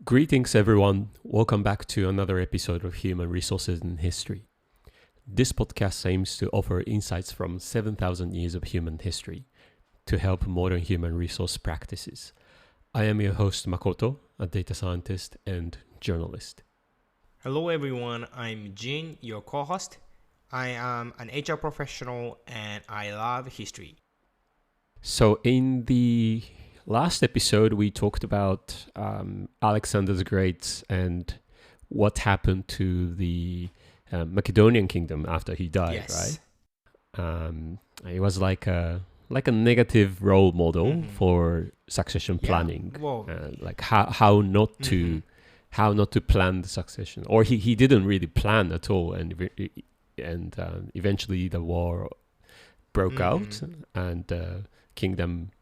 Greetings, everyone. Welcome back to another episode of Human Resources in History. This podcast aims to offer insights from 7,000 years of human history to help modern human resource practices. I am your host, Makoto, a data scientist and journalist. Hello, everyone. I'm Jin, your co-host. I am an HR professional and I love history. So in the last episode, we talked about Alexander the Great and what happened to the Macedonian kingdom after he died, Yes. right? It was like a negative role model for succession planning, Well, like how not to plan the succession, or he didn't really plan at all, and eventually the war broke out and the kingdom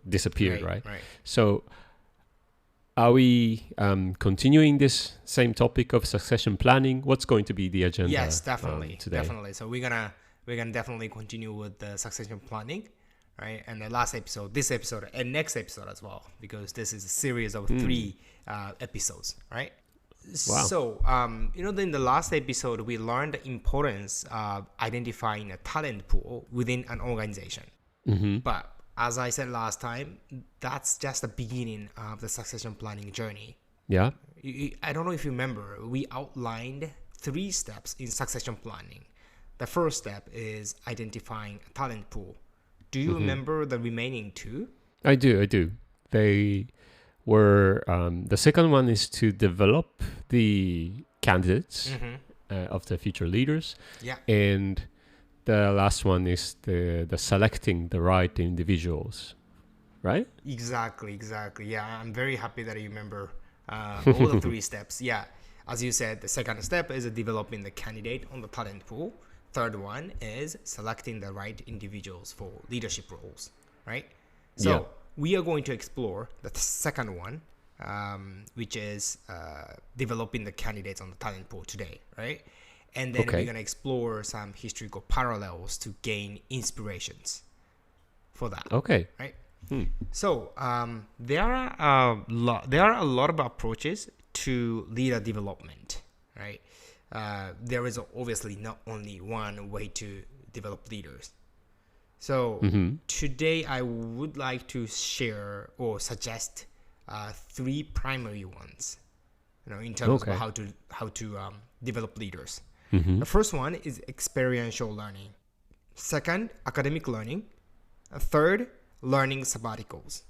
disappeared, right? So are we continuing this same topic of succession planning? What's going to be the agenda? Yes, definitely, today? definitely. So we're gonna definitely continue with the succession planning, right? And the last episode, this episode, and next episode as well, because this is a series of three episodes, right? Wow. So, in the last episode, we learned the importance of identifying a talent pool within an organization. But as I said last time, that's just the beginning of the succession planning journey. Yeah. I don't know if you remember, we outlined 3 steps in succession planning. The first step is identifying a talent pool. Do you remember the remaining 2? I do. They were the second one is to develop the candidates of the future leaders. Yeah. And the last one is the selecting the right individuals, right? Exactly. Yeah, I'm very happy that you remember all the 3 steps. Yeah, as you said, the second step is developing the candidate on the talent pool. Third one is selecting the right individuals for leadership roles, right? So we are going to explore the second one, which is developing the candidates on the talent pool today, right? And then we're going to explore some historical parallels to gain inspirations for that. Okay. Right? So there are a lot of approaches to leader development, right? There is obviously not only one way to develop leaders. So today I would like to share or suggest 3 primary ones, in terms of how to develop leaders. The first one is experiential learning. Second, academic learning. Third, learning sabbaticals.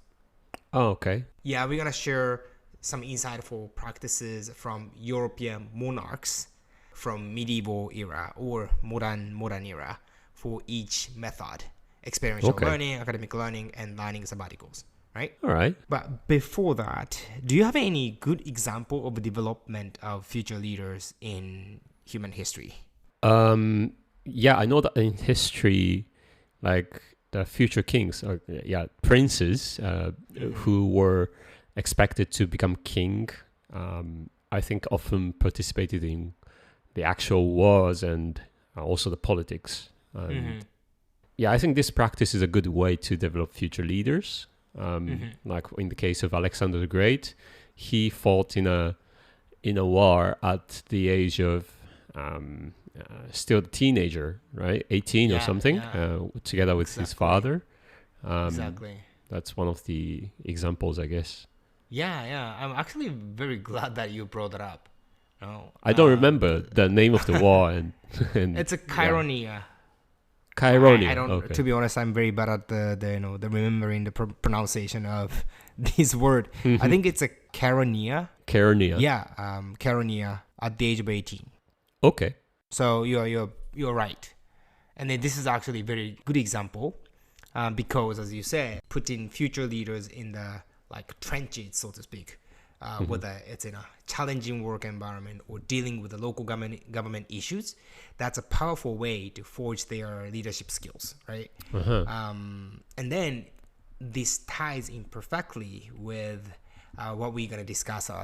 Oh, okay. Yeah, we're gonna share some insightful practices from European monarchs from medieval era or modern era for each method: experiential learning, academic learning, and learning sabbaticals. Right? All right. But before that, do you have any good example of development of future leaders in human history? Yeah, I know that in history, like the future kings or princes who were expected to become king, I think often participated in the actual wars and also the politics. Yeah, I think this practice is a good way to develop future leaders. Like in the case of Alexander the Great, he fought in a war at the age of still a teenager, right? 18 or something, together with his father. Exactly. That's one of the examples, I guess. Yeah. I'm actually very glad that you brought it up. I don't remember the name of the war, and it's a Chironia. Chironia. I don't. To be honest, I'm very bad at the remembering the pronunciation of this word. I think it's a Chironia. Chironia. Yeah, Chironia at the age of 18. Okay. So you're right, and then this is actually a very good example because, as you said, putting future leaders in the trenches, so to speak, whether it's in a challenging work environment or dealing with the local government issues, that's a powerful way to forge their leadership skills, right? And then this ties in perfectly with what we were discussing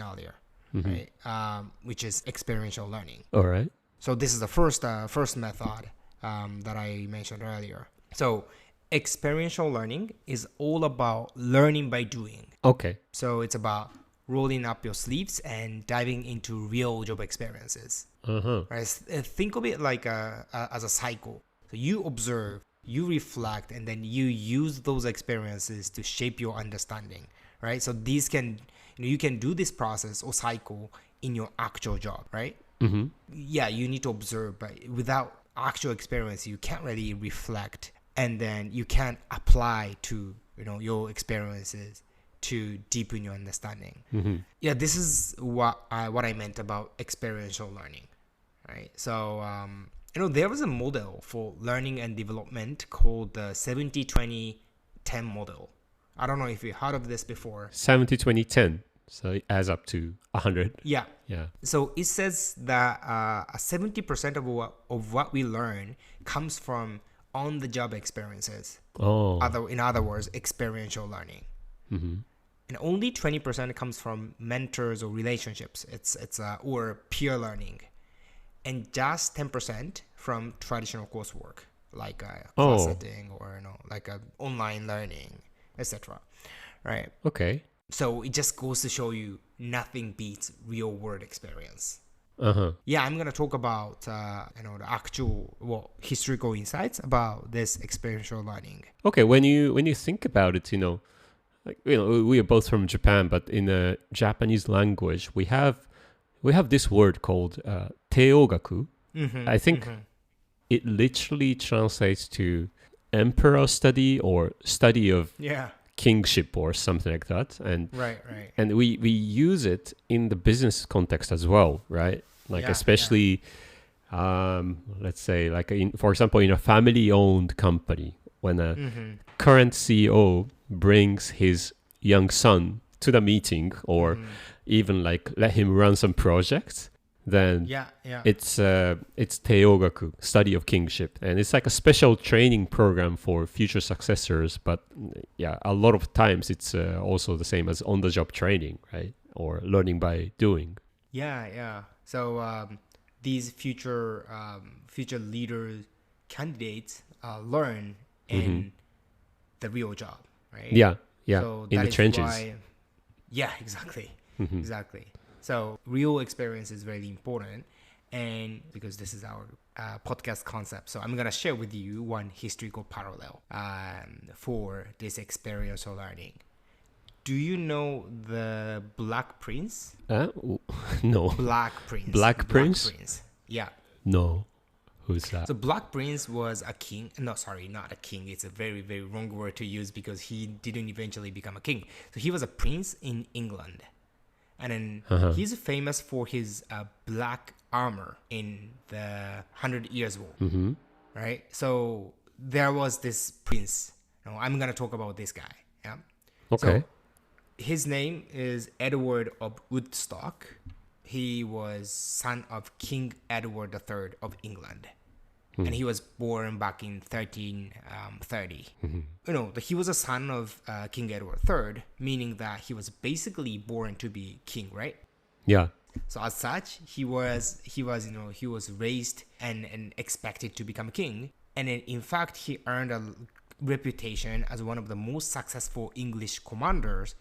earlier, right? Which is experiential learning. All right. So this is the first method that I mentioned earlier. So experiential learning is all about learning by doing. Okay. So it's about rolling up your sleeves and diving into real job experiences. Right? Think of it like as a cycle. So you observe, you reflect, and then you use those experiences to shape your understanding. Right? So these can, you can do this process or cycle in your actual job. Right? Yeah, you need to observe, but without actual experience, you can't really reflect, and then you can't apply to your experiences to deepen your understanding. Yeah, this is what I meant about experiential learning, right? So there was a model for learning and development called the 70-20-10 model. I don't know if you heard of this before. 70-20-10. So it adds up to 100. Yeah. Yeah. So it says that 70% of what we learn comes from on-the-job experiences. In other words, experiential learning. And only 20% comes from mentors or relationships. It's or peer learning, and just 10% from traditional coursework like class setting or like online learning, etc. Right? Okay. So it just goes to show you nothing beats real world experience. Yeah, I'm gonna talk about the actual historical insights about this experiential learning. Okay, when you think about it, we are both from Japan, but in the Japanese language, we have this word called teogaku. I think it literally translates to emperor study or study of kingship or something like that. And right. And we use it in the business context as well, right? Like especially, let's say, like for example, in a family-owned company, when a current CEO brings his young son to the meeting, or even like let him run some projects, then it's teogaku, study of kingship, and it's like a special training program for future successors. But a lot of times it's also the same as on-the-job training, right? Or learning by doing. So these future leaders, candidates learn in the real job, right? So in the trenches. Exactly. Exactly. So real experience is very important, and because this is our podcast concept, so I'm gonna share with you one historical parallel for this experiential learning. Do you know the Black Prince? No. Black Prince. Black Prince? Yeah. No. Who's that? So Black Prince was a king. No, sorry, not a king. It's a very, very wrong word to use because he didn't eventually become a king. So he was a prince in England. And then he's famous for his black armor in the 100 Years' War. Right? So there was this prince. I'm going to talk about this guy. Yeah. Okay. So his name is Edward of Woodstock. He was son of King Edward III of England. And he was born back in 1330. He was a son of King Edward III, meaning that he was basically born to be king, right? Yeah. So as such, he was raised and expected to become a king. And then, in fact, he earned a reputation as one of the most successful English commanders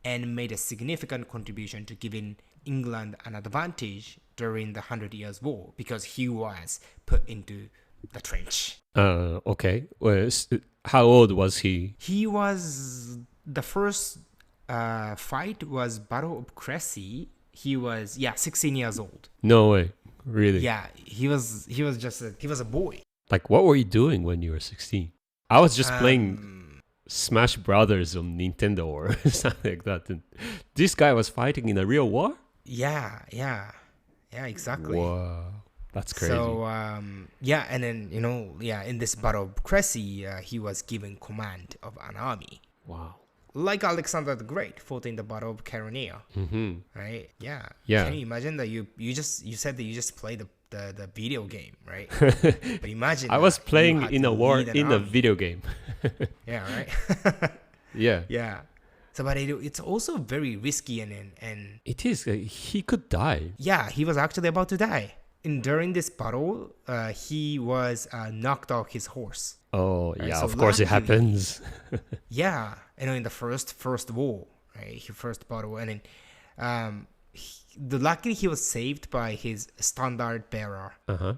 and made a significant contribution to giving England an advantage during the 100 Years' War because he was put into the trench. Okay. Well, how old was he? He was, the first fight was Battle of Crecy. He was 16 years old. No way. Really? Yeah, he was a boy. Like, what were you doing when you were 16? I was just playing Smash Brothers on Nintendo or something like that. And this guy was fighting in a real war? Yeah, exactly. Wow. That's crazy. So, and then, in this Battle of Crecy, he was given command of an army. Wow. Like Alexander the Great fought in the Battle of Chaeronea. Right? Yeah. Can you imagine that you said that you just played the video game, right? But imagine I was playing in a war in a video game. Yeah, right? Yeah. So, but it's also very risky and it is. He could die. Yeah, he was actually about to die. during this battle, he was knocked off his horse. Oh, Right, yeah, so of course it luckily- happens. Yeah, in the first war, right? His first battle, and then luckily he was saved by his standard bearer. Uh-huh.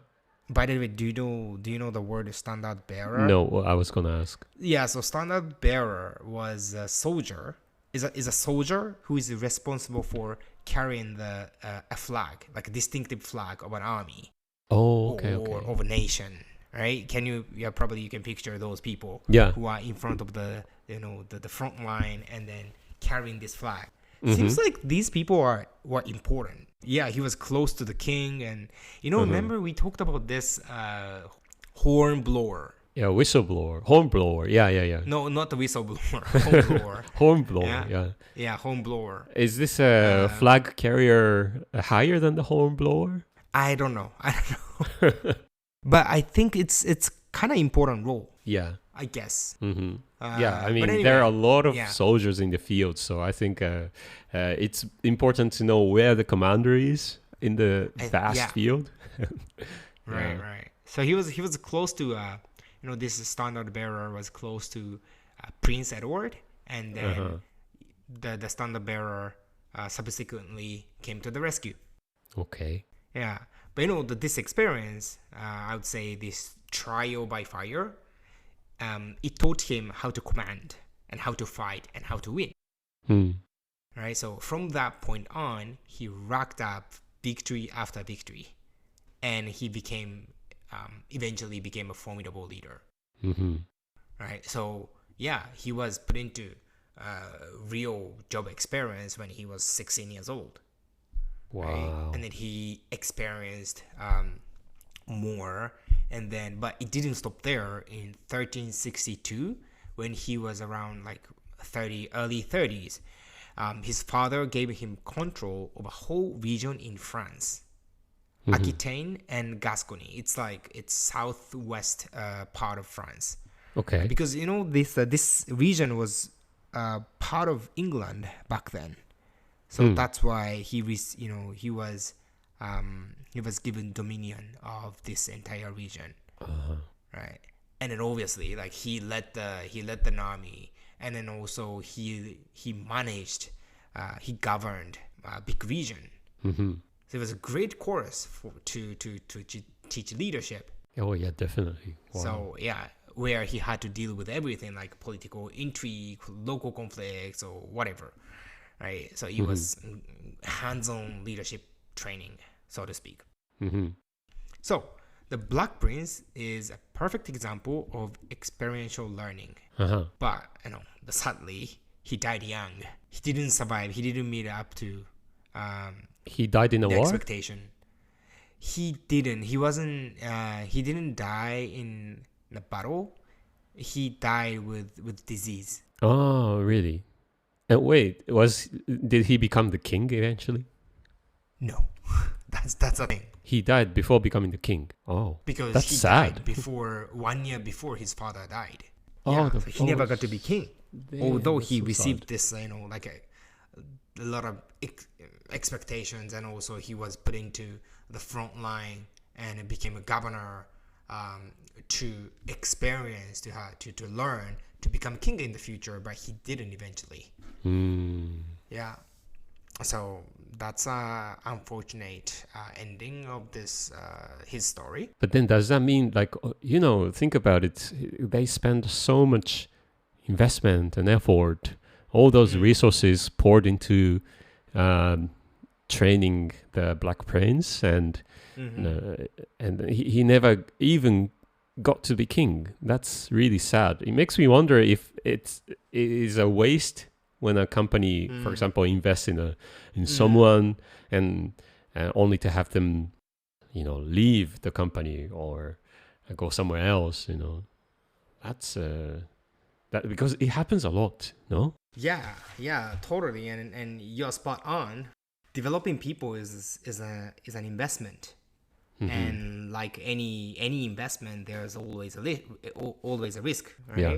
By the way, do you know the word standard bearer? No, I was gonna ask. Yeah, so standard bearer was a soldier. Is a soldier who is responsible for carrying the a flag, like a distinctive flag of an army Oh, okay, or okay. of a nation, right? Can you? Yeah, probably you can picture those people. Yeah. Who are in front of the the front line and then carrying this flag. Mm-hmm. Seems like these people were important. Yeah, he was close to the king, and remember we talked about this horn blower. Yeah, whistleblower, hornblower. Yeah. No, not the whistleblower, horn blower. Hornblower, Yeah. yeah. Yeah, horn blower. Is this a flag carrier higher than the hornblower? I don't know. But I think it's kind of important role, Yeah. I guess. Mm-hmm. Yeah, I mean, but there are a anyway, lot of yeah. soldiers in the field, so I think it's important to know where the commander is in the vast yeah. field. Right. So he was close to this standard bearer was close to Prince Edward, and then the standard bearer subsequently came to the rescue. Okay. Yeah, but this experience, I would say this trial by fire, it taught him how to command and how to fight and how to win. Right. So from that point on, he racked up victory after victory, and he eventually became a formidable leader. Mm-hmm. Right. So yeah, he was put into real job experience when he was 16 years old. Wow. Right? And then he experienced more, and then but it didn't stop there. In 1362, when he was around like early 30s, his father gave him control of a whole region in France, Aquitaine and Gascony. It's southwest part of France. Okay. Because this region was part of England back then. So that's why he was given dominion of this entire region, right? And then obviously, like he led the army, and then also he managed, he governed a big region. Mm-hmm. So it was a great course to teach leadership. Oh yeah, definitely. Wow. So yeah, where he had to deal with everything like political intrigue, local conflicts, or whatever. Right, so it was hands-on leadership training, so to speak. Mm-hmm. So the Black Prince is a perfect example of experiential learning. But sadly, he died young. He didn't survive. He didn't meet up to He died in a the war? expectation. He didn't. He wasn't. He didn't die in the battle. He died with disease. Oh, really? And wait, did he become the king eventually? No, that's the thing. He died before becoming the king. Oh, Because that's he sad. died 1 year before his father died. Oh, Yeah, so he never got to be king. Damn, Although that's he so received sad. this, like a lot of expectations, and also he was put into the front line and became a governor to experience, to learn, to become king in the future, but he didn't eventually. Yeah. So that's unfortunate ending of this his story. But then does that mean, like, think about it, they spend so much investment and effort, all those resources poured into training the Black Prince, and and he never even got to be king. That's really sad. It makes me wonder if it is a waste when a company, for example, invests in someone and only to have them, leave the company or go somewhere else. That's that, because it happens a lot. No. Yeah, totally, and you're spot on. Developing people is an investment. And like any investment, there's always a risk, right? Yeah.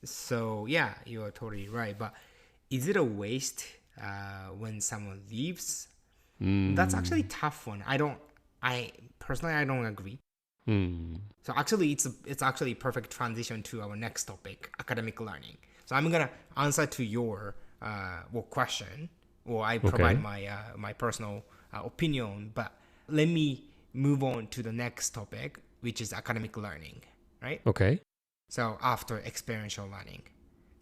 So yeah, you are totally right. But is it a waste when someone leaves? That's actually a tough one. I don't I personally I don't agree. So actually, it's actually a perfect transition to our next topic, academic learning. So I'm gonna answer to your question, or I provide Okay. my personal opinion. But let me move on to the next topic, which is academic learning, right? Okay. So after experiential learning,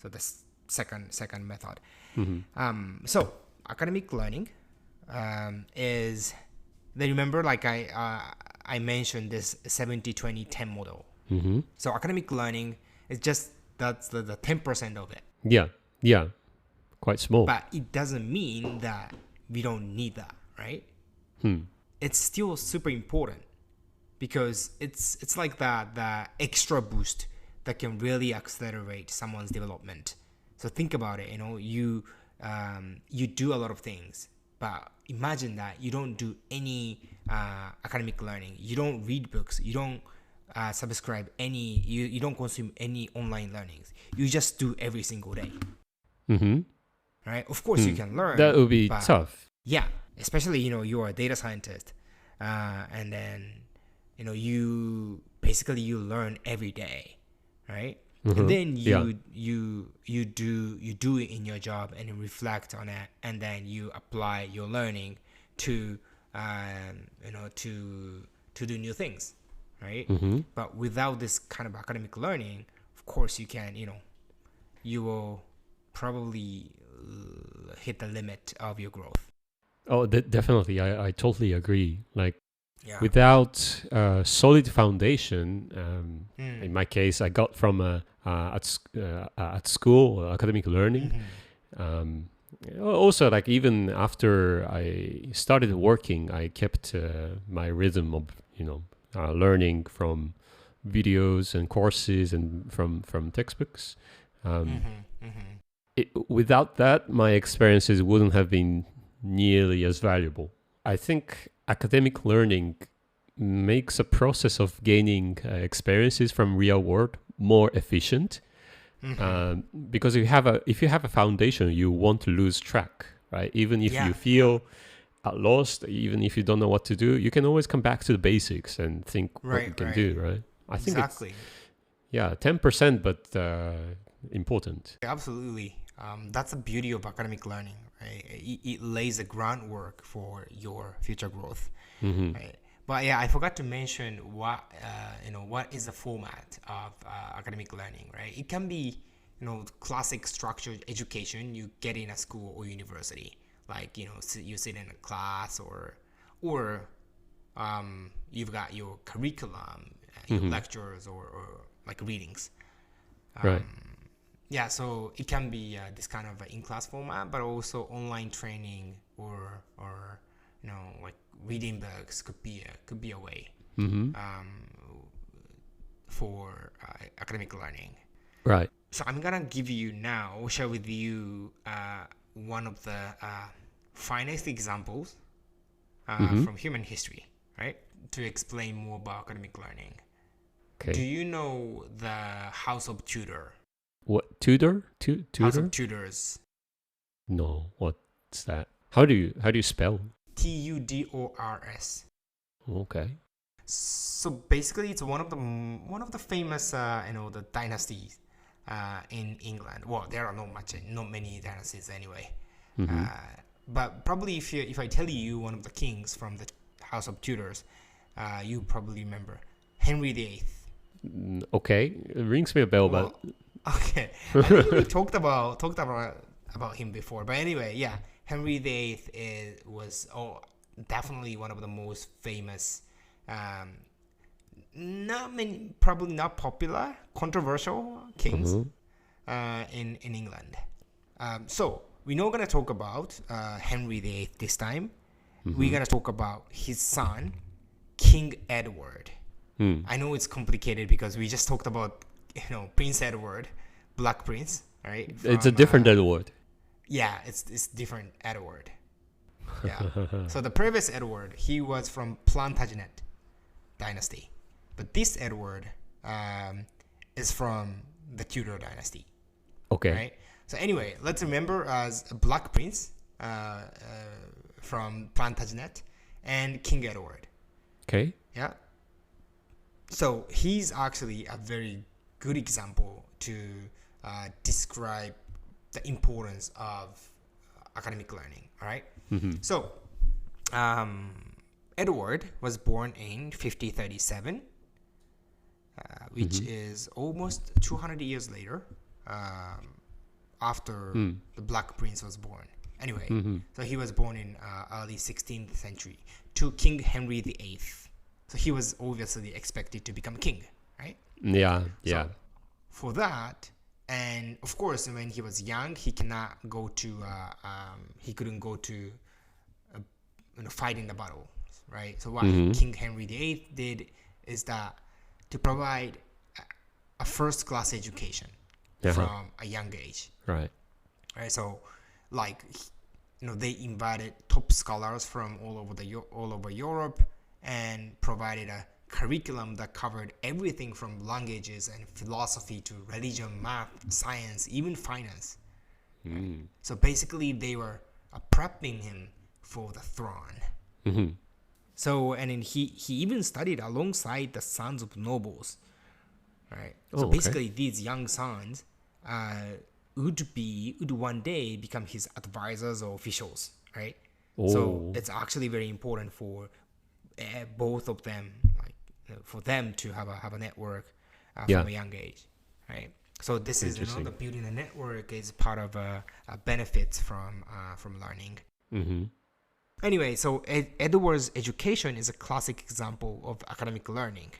so the second method. So academic learning is, they remember like I mentioned this 70-20-10 model. So academic learning is just that's the 10% of it, Yeah. Yeah. Quite small. but it doesn't mean that we don't need that, right? It's still super important because it's like the extra boost that can really accelerate someone's development. So think about it. You do a lot of things, but imagine that you don't do any academic learning. You don't read books. You don't subscribe any. You don't consume any online learnings. You just do every single day, right? Of course, you can learn. That would be but tough. yeah, especially you're a data scientist, and then you basically you learn every day, right? And then Yeah. you do it in your job and you reflect on it, and then you apply your learning to to do new things, right? But without this kind of academic learning, of course you will probably hit the limit of your growth. Oh, definitely. I totally agree. Like, Yeah. without a solid foundation, in Mm. my case, I got from at school academic learning. Also, like even after I started working, I kept my rhythm of learning from videos and courses and from textbooks. Without that, my experiences wouldn't have been nearly as valuable. I think academic learning makes a process of gaining experiences from real world more efficient. Because if you have a foundation, you won't lose track, right? Even if you feel lost, even if you don't know what to do, you can always come back to the basics and think what you can do, right? I think it's Exactly. 10%, but important. Absolutely. That's the beauty of academic learning, right? It lays the groundwork for your future growth, right? But yeah, I forgot to mention what is the format of academic learning, right? It can be classic structured education you get in a school or university, like you sit in a class, or you've got your curriculum, your lectures, or like readings. Right. Yeah, so it can be this kind of in-class format, but also online training or like reading books could be a way for academic learning. Right. So I'm gonna share with you one of the finest examples from human history, right? To explain more about academic learning. Okay. Do you know the House of Tudor? What, Tudor? House Tudor? of Tudors. No. What's that? How do you spell? Tudors. Okay. So basically, it's one of the famous the dynasties in England. Well, there are not many dynasties anyway. But probably if I tell you one of the kings from the House of Tudors, you probably remember Henry VIII. Okay, it rings me a bell, but Okay, I think we talked about him before. But anyway, yeah, Henry VIII was definitely one of the most famous. Probably not popular, controversial kings in England. So we're not gonna talk about Henry VIII this time. We're gonna talk about his son, King Edward. I know it's complicated because we just talked about Prince Edward, Black Prince, right? It's a different Edward. Yeah, it's different Edward. Yeah. So the previous Edward, he was from Plantagenet dynasty, but this Edward is from the Tudor dynasty. Okay. Right. So anyway, let's remember as a Black Prince from Plantagenet and King Edward. Okay. Yeah. So he's actually a very good example to describe the importance of academic learning. All right. So Edward was born in 5037, which is almost 200 years later, after the Black Prince was born. Anyway, so he was born in early 16th century to King Henry VIII. So he was obviously expected to become king, right? Yeah. Yeah. So for that, and of course, when he was young, he cannot go to, he couldn't go to, fight in the battle, right? So what King Henry VIII did is that to provide a first-class education from a young age. Right. Right. So, like, they invited top scholars from all over Europe and provided a curriculum that covered everything from languages and philosophy to religion, math, science, even finance. Right? So basically, they were prepping him for the throne. So, and then he even studied alongside the sons of nobles. Right. So basically, these young sons would one day become his advisors or officials, right? So it's actually very important for both of them, like for them to have a network from a young age, right? So this is the building a network is part of a benefits from learning. Anyway, so Edward's education is a classic example of academic learning.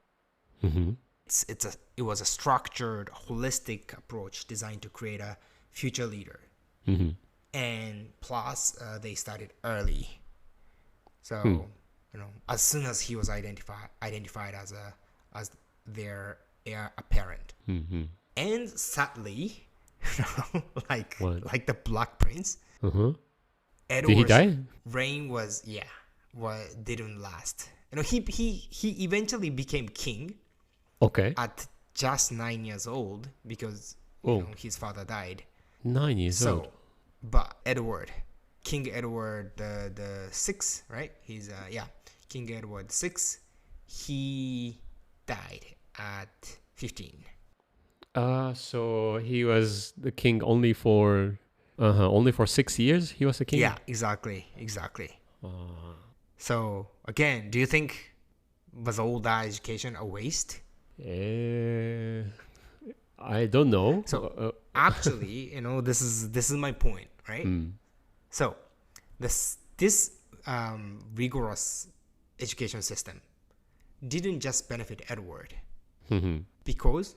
It was a structured, holistic approach designed to create a future leader. And plus, they started early. So, as soon as he was identified as their heir apparent. And sadly, like the Black Prince, Edward's reign didn't last. He eventually became king. Okay. At just 9 years old because his father died. 9 years old. But King Edward the sixth, right? He's King Edward VI. He died at 15. So he was the king only for 6 years. He was the king. Yeah, exactly. So again, do you think was all that education a waste? I don't know. So actually, this is my point, right? So this rigorous education system didn't just benefit Edward because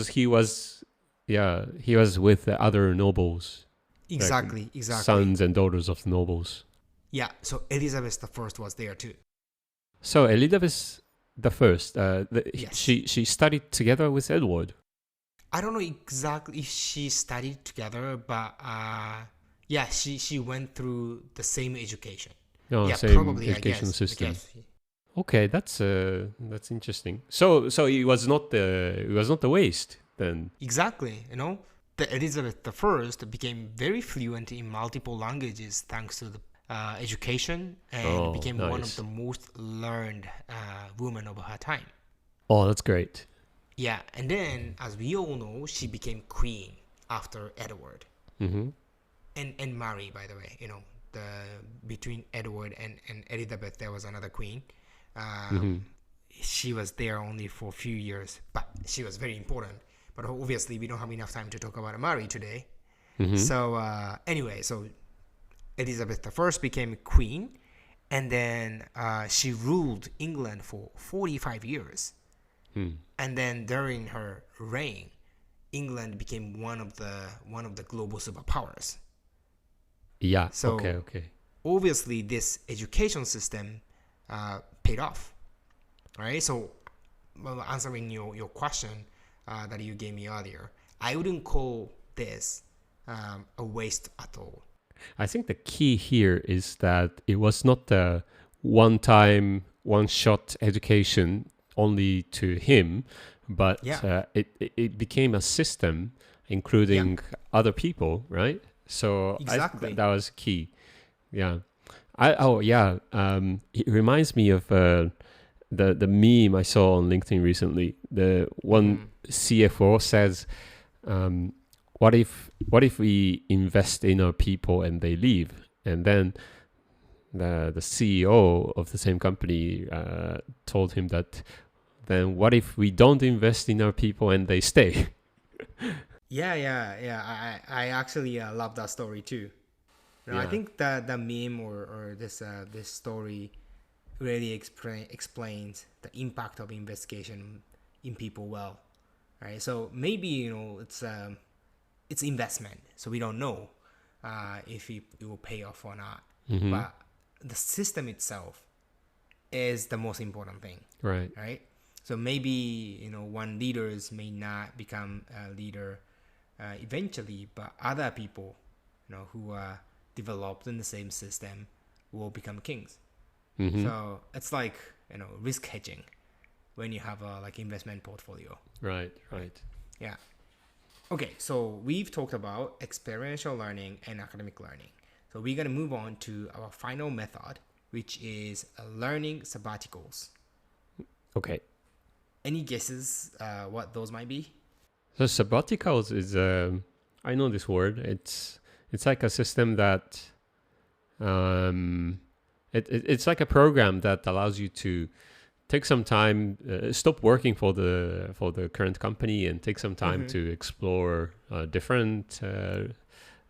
he was with the other nobles. Exactly. Sons and daughters of the nobles. Yeah. So Elizabeth I was there too. So Elizabeth the First, yes. she studied together with Edward. I don't know exactly if she studied together, but she went through the same education. Same probably, education I guess, system. Okay, that's interesting. So it was not the waste then. Exactly. The Elizabeth I became very fluent in multiple languages thanks to the education and became one of the most learned women of her time. Oh, that's great. Yeah, and then, as we all know, she became queen after Edward. And Mary, by the way, between Edward and Elizabeth, there was another queen. She was there only for a few years, but she was very important. But obviously, we don't have enough time to talk about Mary today. So anyway, so Elizabeth I became queen, and then she ruled England for 45 years. And then during her reign, England became one of the global superpowers. Yeah. So okay. Obviously, this education system paid off. Right. So, answering your question that you gave me earlier, I wouldn't call this a waste at all. I think the key here is that it was not a one-time, one-shot education only to him, but it became a system including other people, right? So exactly. that was key. Yeah. It reminds me of the meme I saw on LinkedIn recently. The one CFO says, "What if we invest in our people and they leave?" And then the CEO of the same company told him that, then what if we don't invest in our people and they stay? Yeah. I actually love that story too. I think that the meme or this story really explains the impact of investigation in people well, right? So maybe it's investment, so we don't know if it will pay off or not. But the system itself is the most important thing, Right. So maybe one leaders may not become a leader eventually, but other people who are developed in the same system will become kings. So it's like risk hedging when you have a like investment portfolio. Right. Yeah. Okay, so we've talked about experiential learning and academic learning. So we're gonna move on to our final method, which is learning sabbaticals. Okay. Any guesses what those might be? So sabbaticals is I know this word. It's like a system that it's like a program that allows you to take some time, stop working for the current company, and take some time to explore different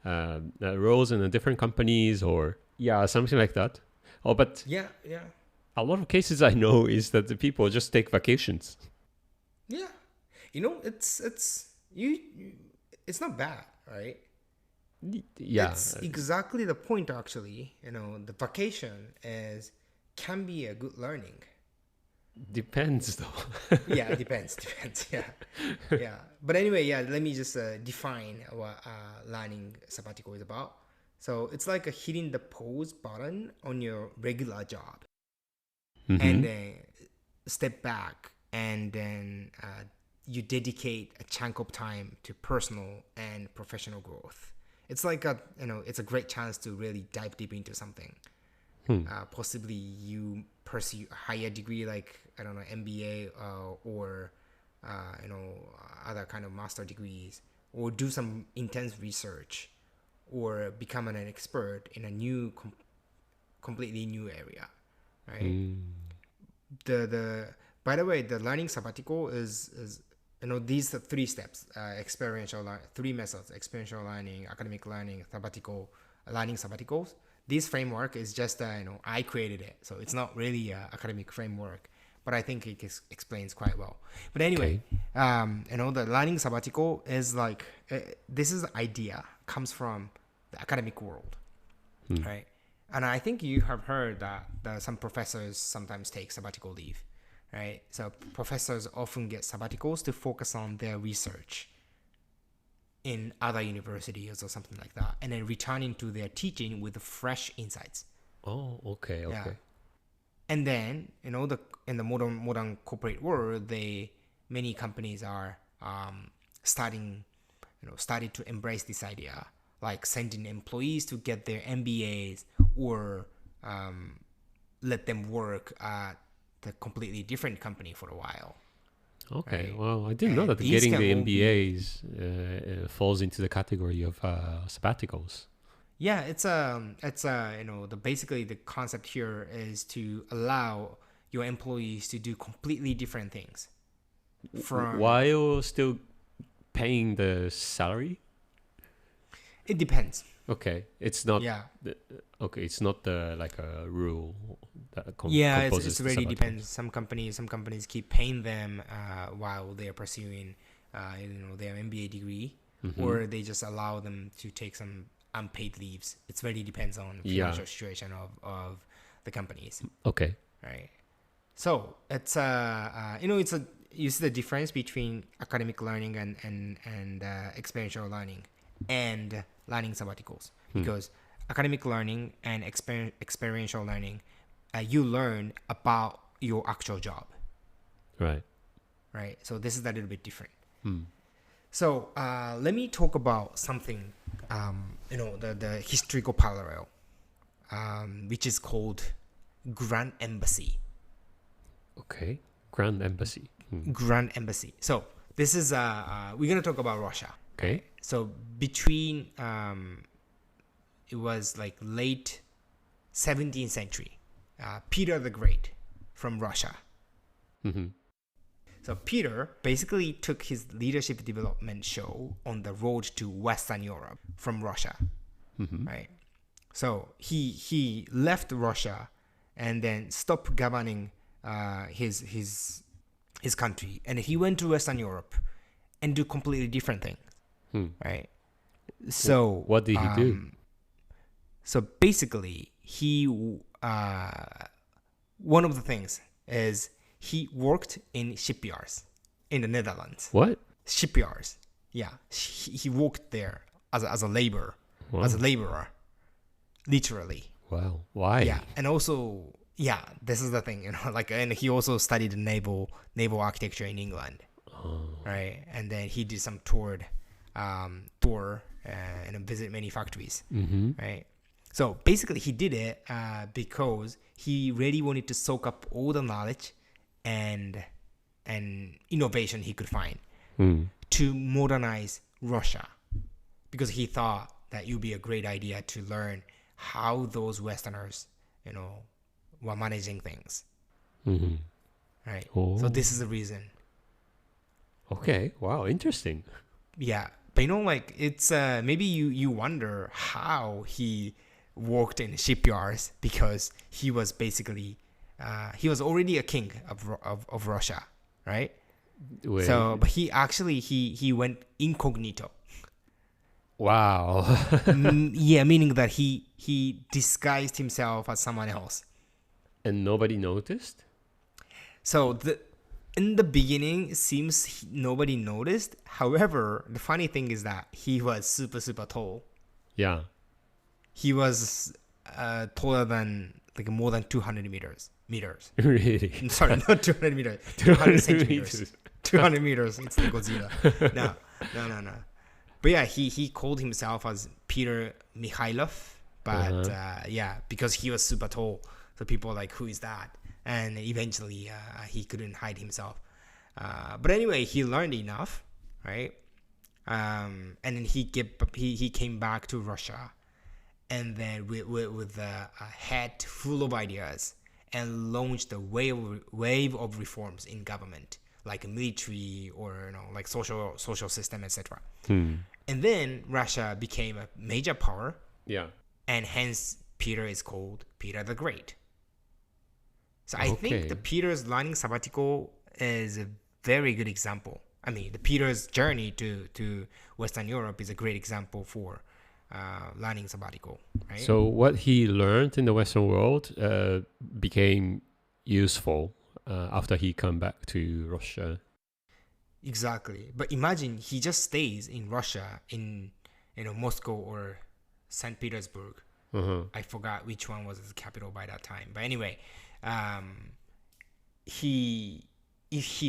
roles in the different companies, or something like that. Oh, but Yeah. a lot of cases I know is that the people just take vacations. Yeah. It's not bad, right? Yeah, It's exactly the point actually. The vacation can be a good learning. depends though. Yeah, it depends. Yeah. But anyway, let me just define what learning sabbatical is about. So it's like hitting the pause button on your regular job, and then step back, and then you dedicate a chunk of time to personal and professional growth. It's like it's a great chance to really dive deep into something. Possibly you pursue a higher degree, like I don't know, MBA or other kind of master degrees, or do some intense research, or become an expert in a new, completely new area, right? The By the way, the learning sabbatical is these three steps: three methods: experiential learning, academic learning, learning sabbaticals. This framework is just I created it, so it's not really an academic framework, but I think it explains quite well. But anyway, the learning sabbatical is like this is the idea comes from the academic world, right? And I think you have heard that some professors sometimes take sabbatical leave, right? So professors often get sabbaticals to focus on their research in other universities or something like that, and then returning to their teaching with fresh insights. Oh, okay. Yeah. And then in the modern corporate world, many companies are starting to embrace this idea, like sending employees to get their MBAs, or let them work at a completely different company for a while. Okay, Right? well, I didn't know And that these getting can the all be- MBAs falls into the category of sabbaticals. Yeah, it's basically the concept here is to allow your employees to do completely different things. While still paying the salary? It depends. Okay, it's not. Yeah. Okay, it's not like a rule that It's composes the really sabbaticals. depends. Some companies keep paying them while they are pursuing their MBA degree, or they just allow them to take some unpaid leaves. It really depends on financial situation of the companies. Okay. Right. So it's you see the difference between academic learning and experiential learning and learning sabbaticals, because academic learning and experiential learning, you learn about your actual job. Right. So this is a little bit different. So let me talk about something, the historical parallel, which is called Grand Embassy. Okay. Grand Embassy. Grand Embassy. So this is we're gonna talk about Russia. Okay. Right? So between it was like late 17th century, Peter the Great from Russia. Mm-hmm. So Peter basically took his leadership development show on the road to Western Europe from Russia, Mm-hmm. right? So he left Russia and then stopped governing his country, and he went to Western Europe and do completely different things, right? So What did he do? So basically, he one of the things is he worked in shipyards in the Netherlands. What? Shipyards, yeah. He worked there as a laborer, as a laborer, literally. Wow. Why? Yeah, and also, yeah, this is the thing, like, and he also studied naval architecture in England, right? And then he did some tour, and visit many factories, right? So basically, he did it because he really wanted to soak up all the knowledge and innovation he could find to modernize Russia, because he thought that it would be a great idea to learn how those Westerners, were managing things, right? Oh. So this is the reason. Okay. Wow. Interesting. Yeah, but like, it's maybe you wonder how he worked in shipyards, because he was basically he was already a king of Russia, right? Wait. So, but he went incognito. Wow. Yeah, meaning that he disguised himself as someone else. And nobody noticed? So in the beginning, it seems nobody noticed. However, the funny thing is that he was super, super tall. Yeah. He was taller than, like, more than 200 meters. Really? Sorry, not 200 meters. 200 centimeters. 200 meters. It's like Godzilla. No. But yeah, he called himself as Peter Mikhailov. But yeah, because he was super tall. So people were like, who is that? And eventually he couldn't hide himself. But anyway, he learned enough, right? And then he came back to Russia, and then with a head full of ideas, and launched a wave of reforms in government, like military or like social system, etc. And then Russia became a major power. Yeah. And hence Peter is called Peter the Great. So I think the Peter's learning sabbatical is a very good example. I mean, the Peter's journey to Western Europe is a great example for learning sabbatical, right? So what he learned in the Western world became useful after he come back to Russia. Exactly. But imagine he just stays in Russia, in Moscow or St. Petersburg. I forgot which one was the capital by that time. But anyway, if he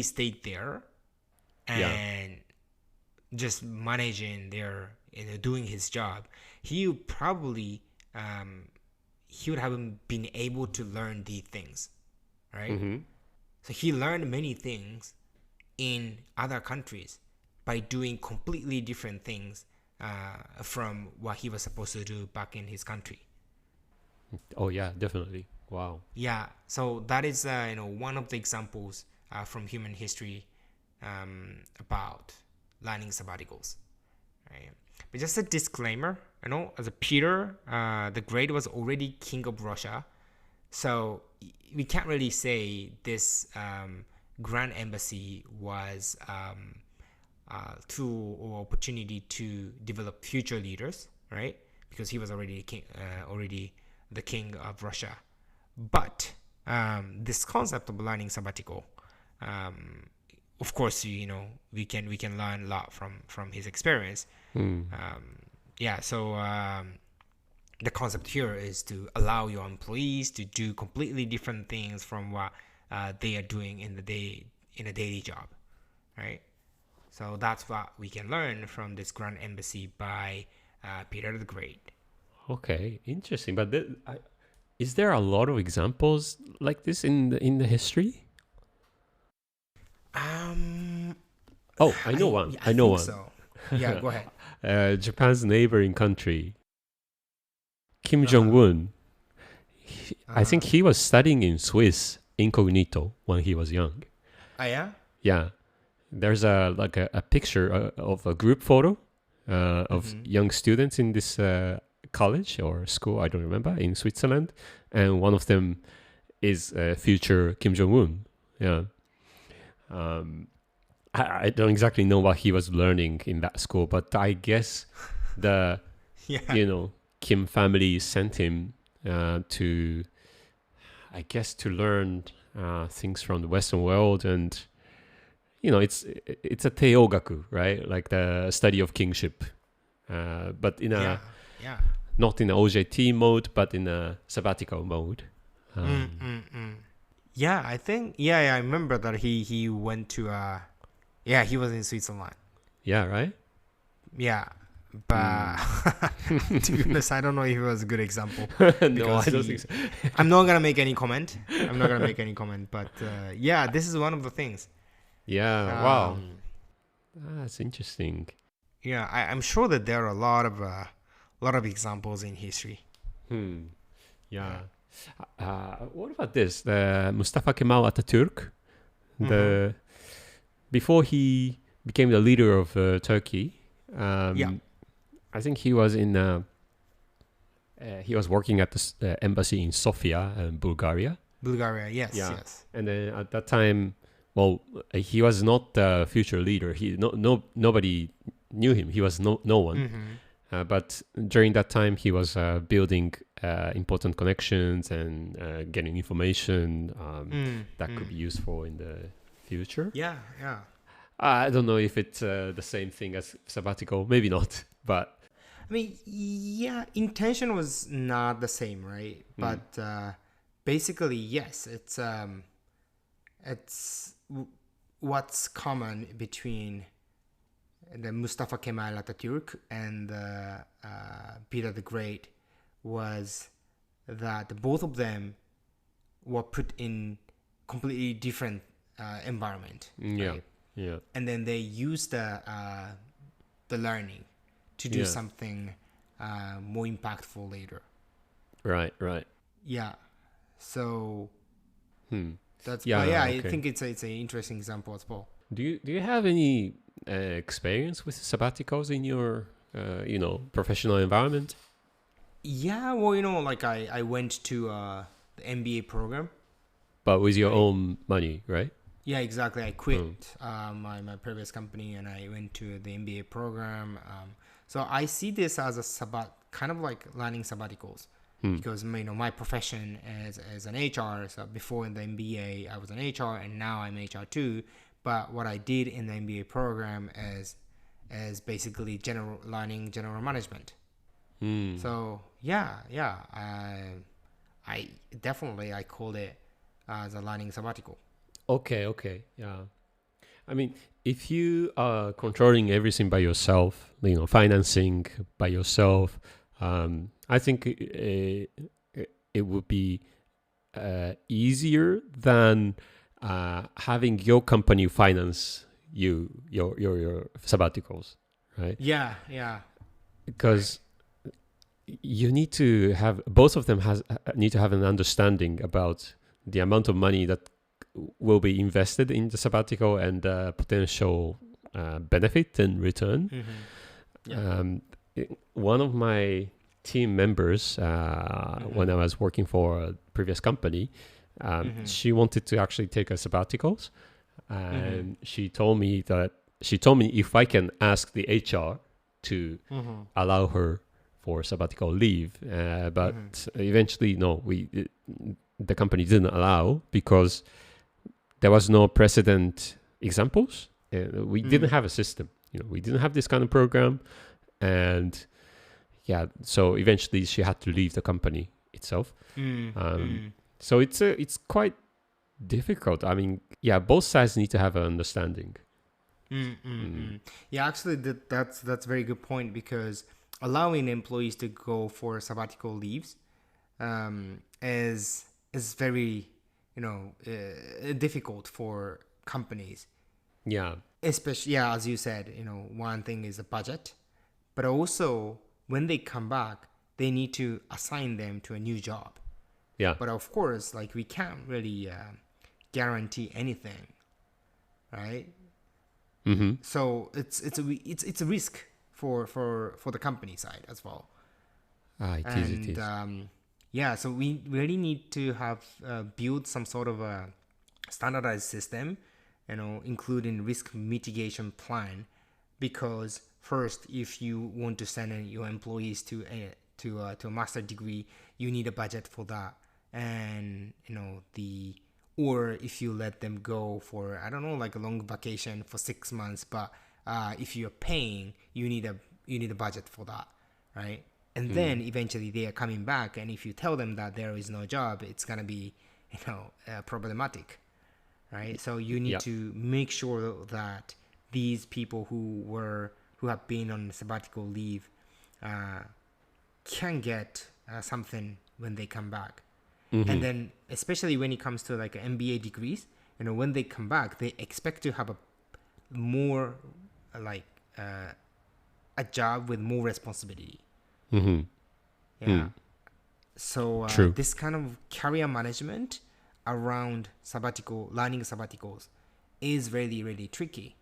stayed there and just managing there, doing his job, he would probably he would have been able to learn these things, right? So he learned many things in other countries by doing completely different things from what he was supposed to do back in his country. Oh yeah, definitely. Wow. Yeah, so that is one of the examples from human history about learning sabbaticals, right? But just a disclaimer, as a Peter the Great was already king of Russia, so we can't really say this Grand Embassy was tool or opportunity to develop future leaders, right? Because he was already the king of Russia. But this concept of learning sabbatical, of course, we can learn a lot from his experience. So the concept here is to allow your employees to do completely different things from what they are doing in a daily job, right? So that's what we can learn from this Grand Embassy by Peter the Great. Okay, interesting. But is there a lot of examples like this in the history? Um, Oh, I know one. I I know think one. so. Yeah, go ahead. Japan's neighboring country, Kim Uh huh. Jong Un. Uh I huh. think he was studying in Swiss incognito when he was young. Oh yeah. Yeah, there's a picture of a group photo of Mm-hmm. young students in this college or school. I don't remember in Switzerland, and one of them is future Kim Jong Un. Yeah. Um, I don't exactly know what he was learning in that school, but I guess the Yeah. you know Kim family sent him to I guess to learn things from the Western world, and it's a teogaku, right? Like the study of kingship, but in Yeah. a Yeah. not in a OJT mode, but in a sabbatical mode. Mm, mm, mm. Yeah, I think. Yeah, yeah, I remember that he went to. Yeah, he was in Switzerland. Yeah, right. Yeah, but Mm. to be honest, I don't know if it was a good example No, I because don't think he. so. I'm not gonna make any comment. I'm not gonna make any comment. But yeah, this is one of the things. Yeah, wow, Um, that's interesting. yeah, I'm sure that there are a lot of examples in history. Hmm. Yeah. Yeah. What about this? The Mustafa Kemal Atatürk, Mm-hmm. the before he became the leader of Turkey, Yeah. I think he was working at the embassy in Sofia, Bulgaria. Bulgaria. Yes. Yeah, Yes. and then at that time, well, he was not the future leader. Nobody knew him. He was no one. Mm-hmm. But during that time, he was building important connections and getting information Mm, that could mm. be useful in the future. Yeah. Yeah. I don't know if it's the same thing as sabbatical. Maybe not, but I mean, yeah, intention was not the same, right? mm, But basically, yes, it's what's common between the Mustafa Kemal Atatürk and Peter the Great was that both of them were put in completely different environment, yeah, right? yeah, And then they used the learning to do yeah. something more impactful later. Right, right. Yeah. So Hmm. that's, but Yeah, yeah, I okay. think it's an interesting example as well. Do you have any experience with sabbaticals in your professional environment? Yeah, well, like I went to the MBA program, But with your right? own money, right? Yeah, exactly. I Hmm. quit my previous company and I went to the MBA program. So I see this as a kind of like learning sabbaticals Hmm. because my profession as an HR. So before in the MBA, I was an HR and now I'm HR too. But what I did in the MBA program is basically general management. Hmm. So yeah, I definitely I call it as a learning sabbatical. Okay, okay. Yeah. I mean, if you are controlling everything by yourself, financing by yourself, I think it would be easier than having your company finance your sabbaticals, right? Yeah, yeah, right. Because you need to have both of them need to have an understanding about the amount of money that will be invested in the sabbatical and the potential benefit and return. Mm-hmm. Yeah. Um, One of my team members, Mm-hmm. when I was working for a previous company, Mm-hmm. she wanted to actually take a sabbaticals, Mm-hmm. and she told me if I can ask the HR to Mm-hmm. allow her for sabbatical leave, Mm-hmm. but eventually, no, the company didn't allow because there was no precedent examples. We didn't Mm. have a system. We didn't have this kind of program, and yeah, so eventually she had to leave the company itself. Mm. Um, Mm. so it's quite difficult. I mean, yeah, both sides need to have an understanding. Mm. Mm. Mm. Mm. Yeah, actually, that's a very good point because allowing employees to go for sabbatical leaves is very difficult for companies Yeah. Especially, yeah, as you said, one thing is a budget, but also when they come back, they need to assign them to a new job. Yeah. But of course, like we can't really guarantee anything, right? Mm-hmm. So it's a risk for the company side as well. Ah, it is. It And is. yeah, so we really need to have build some sort of a standardized system, including risk mitigation plan, because first, if you want to send your employees to a master degree, you need a budget for that, and or if you let them go for, I don't know, like a long vacation for 6 months, but if you're paying, you need a budget for that, right? And then eventually they are coming back, and if you tell them that there is no job, it's gonna be problematic, right? So you need Yeah. to make sure that these people who have been on sabbatical leave can get something when they come back. And then especially when it comes to like MBA degrees, when they come back, they expect to have a more like a job with more responsibility. Mm-hmm. Yeah. So True. this kind of career management around learning sabbaticals is really, really tricky.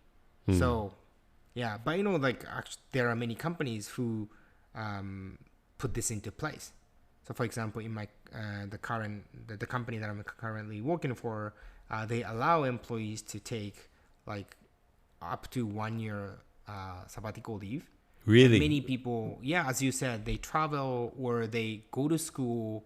So yeah, but like there are many companies who put this into place. So for example, in my the company that I'm currently working for, they allow employees to take like up to 1 year sabbatical leave. And Really? many people, yeah, as you said, they travel or they go to school.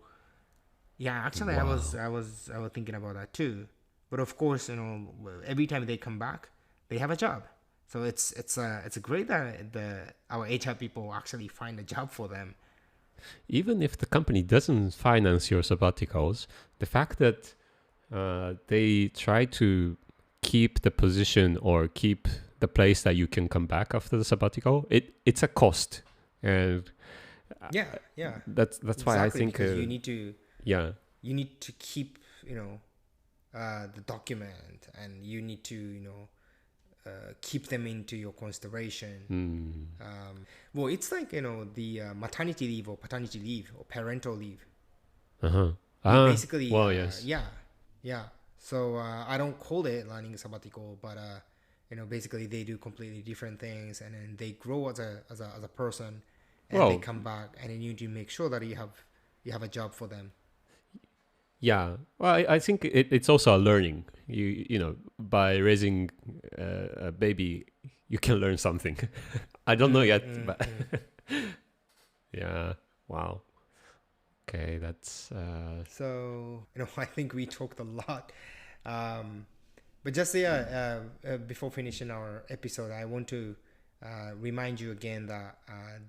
Yeah, actually, Wow. I was thinking about that too. But of course, every time they come back, they have a job. So it's a great that our HR people actually find a job for them. Even if the company doesn't finance your sabbaticals, the fact that they try to keep the position or keep the place that you can come back after the sabbatical, it's a cost, and Yeah, yeah, that's why I exactly. think Because you yeah. need to keep the document, and you need to keep them into your consideration. Well, it's like the maternity leave or paternity leave or parental leave. Uh-huh. You Ah, basically well, yes. yeah. So I don't call it learning sabbatical, but basically they do completely different things, and then they grow as a person, and they Well, come back, and then you need to make sure that you have a job for them. yeah. Well, I think it's also a learning. By raising a baby, you can learn something. I don't know yet, but yeah. Wow. Okay, that's So I think we talked a lot. Um, but just before finishing our episode, I want to remind you again that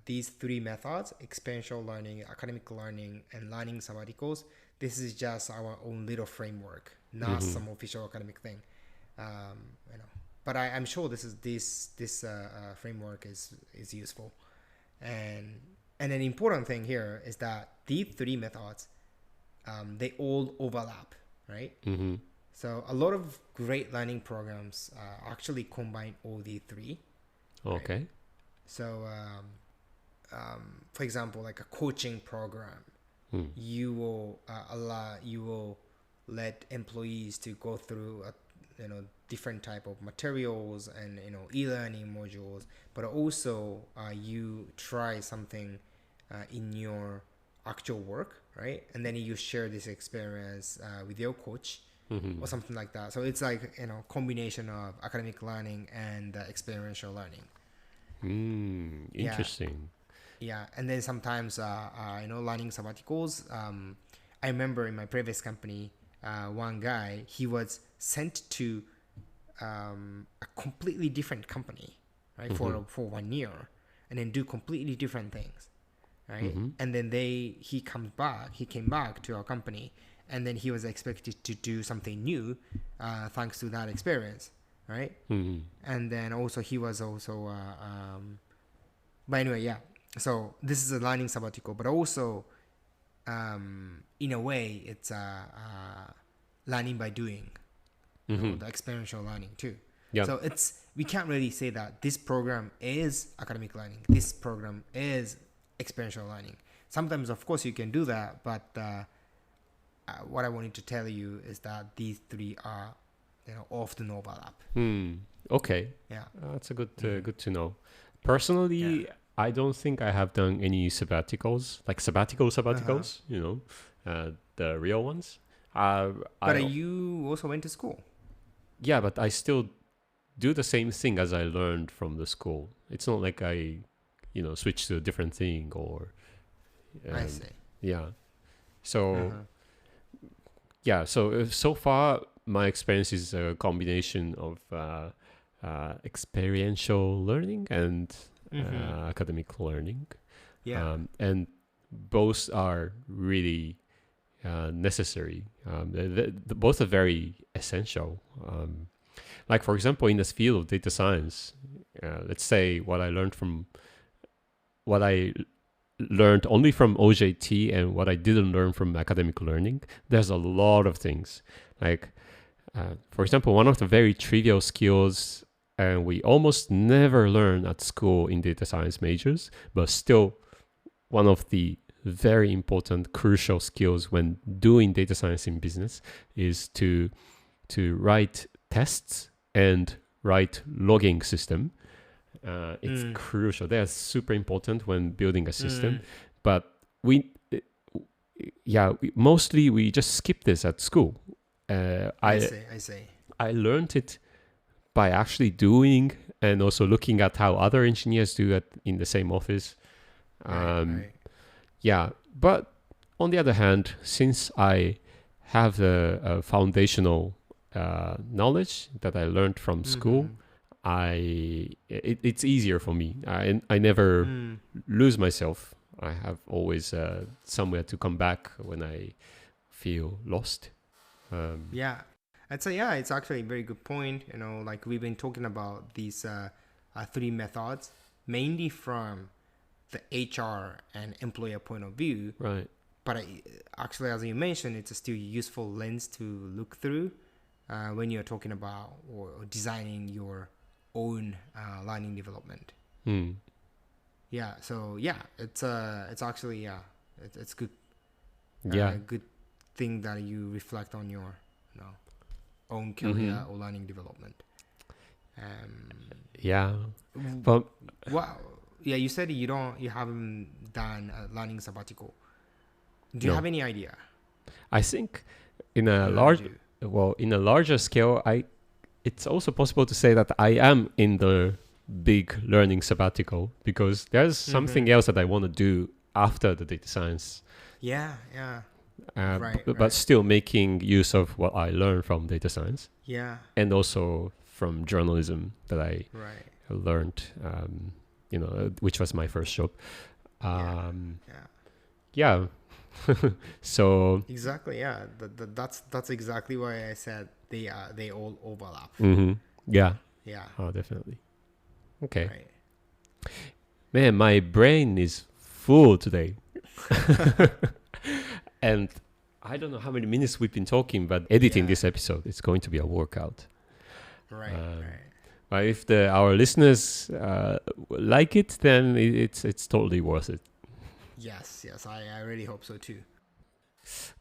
these three methods: experiential learning, academic learning, and learning sabbaticals. This is just our own little framework, not some official academic thing. Um, you know, but I'm sure this framework is useful. And an important thing here is that these three methods, they all overlap, right? So a lot of great learning programs actually combine all the three, right? okay. So for example, like a coaching program, you will let employees to go through different type of materials and e-learning modules, but also you try something in your actual work, right? And then you share this experience with your coach or something like that. So it's like combination of academic learning and experiential learning. Yeah, Interesting. yeah. And then sometimes learning sabbaticals. I remember in my previous company, one guy, he was sent to a completely different company, right, for 1 year, and then do completely different things, right? And then he came back to our company, and then he was expected to do something new, thanks to that experience, right? And then also he was also but anyway, yeah. So this is a learning sabbatical, but also in a way it's learning by doing, the experiential learning too. Yeah. So we can't really say that this program is academic learning, this program is experiential learning. Sometimes, of course, you can do that, but what I wanted to tell you is that these three are, often overlap. Okay. Yeah. That's a good to know. Personally, I don't think I have done any sabbaticals, like sabbaticals, the real ones. But you also went to school. Yeah, but I still do the same thing as I learned from the school. It's not like I, switch to a different thing or. I see. Yeah. So. Yeah. So far, my experience is a combination of experiential learning and academic learning. Yeah. And both are really necessary. Both are very essential. Like, for example, in this field of data science, let's say what I learned only from OJT and what I didn't learn from academic learning, there's a lot of things. Like, for example, one of the very trivial skills and we almost never learn at school in data science majors, but still one of the very important, crucial skills when doing data science in business is to write tests and write logging system. It's crucial. They're super important when building a system, but mostly we just skip this at school. I see. I learned it by actually doing and also looking at how other engineers do it in the same office. Right. Yeah, but on the other hand, since I have a foundational knowledge that I learned from school, it's easier for me. I never lose myself. I have always somewhere to come back when I feel lost. I'd say it's actually a very good point. Like we've been talking about these three methods, mainly from the HR and employer point of view. Right. But actually, as you mentioned, it's a still useful lens to look through when you're talking about or designing your own learning development. Yeah. So it's actually it's good. Good thing that you reflect on your own career or learning development. But wow. Yeah, you said you haven't done a learning sabbatical. Do you have any idea? I think in a larger scale, it's also possible to say that I am in the big learning sabbatical because there's something else that I want to do after the data science. But still making use of what I learned from data science. Yeah. And also from journalism that I learned, which was my first job. So exactly, that's exactly why I said they all overlap. Yeah. Oh, definitely. Okay. Man, my brain is full today. And I don't know how many minutes we've been talking, but editing this episode, it's going to be a workout. Right. But if our listeners like it, then it's totally worth it. Yes, I really hope so too.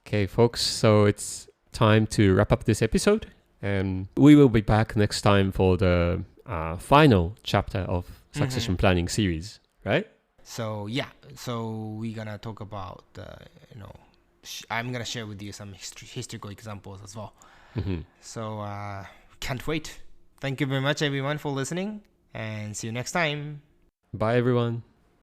Okay, folks, so it's time to wrap up this episode, and we will be back next time for the final chapter of succession planning series, right? So we're gonna talk about I'm gonna share with you some historical examples as well. So can't wait. Thank you very much, everyone, for listening, and see you next time. Bye, everyone.